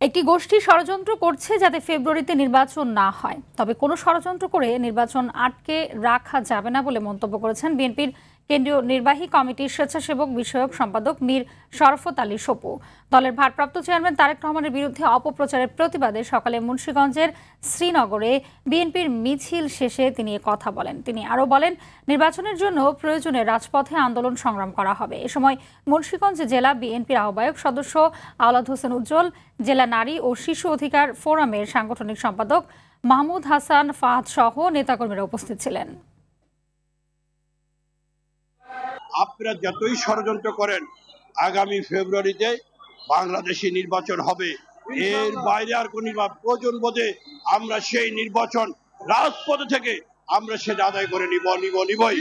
একটি গোষ্ঠী ষড়যন্ত্র করছে যাতে ফেব্রুয়ারিতে নির্বাচন না হয়, তবে কোনো ষড়যন্ত্র করে নির্বাচন আটকে রাখা যাবে না বলে মন্তব্য করেছেন বিএনপির কেন্দ্রীয় নির্বাহী কমিটির স্বেচ্ছাসেবক বিষয়ক সম্পাদক মীর শরফত আলী সপু। দলের ভারপ্রাপ্ত চেয়ারম্যান তারেক রহমানের বিরুদ্ধে অপপ্রচারের প্রতিবাদে সকালে মুন্সিগঞ্জের শ্রীনগরে বিএনপির মিছিল শেষে তিনি কথা বলেন। তিনি আরও বলেন, নির্বাচনের জন্য প্রয়োজনে রাজপথে আন্দোলন সংগ্রাম করা হবে। এ সময় মুন্সিগঞ্জ জেলা বিএনপির আহ্বায়ক সদস্য আওলাদ হোসেন উজ্জ্বল, জেলা নারী ও শিশু অধিকার ফোরামের সাংগঠনিক সম্পাদক মাহমুদ হাসান ফাহাদ সহ নেতাকর্মীরা উপস্থিত ছিলেন। আপনারা যতই ষড়যন্ত্র করেন, আগামী ফেব্রুয়ারিতে বাংলাদেশে নির্বাচন হবে। এর বাইরে আর কোন প্রয়োজন বোধে আমরা সেই নির্বাচন রাজপথ থেকে আমরা সেটা আদায় করে নিবই।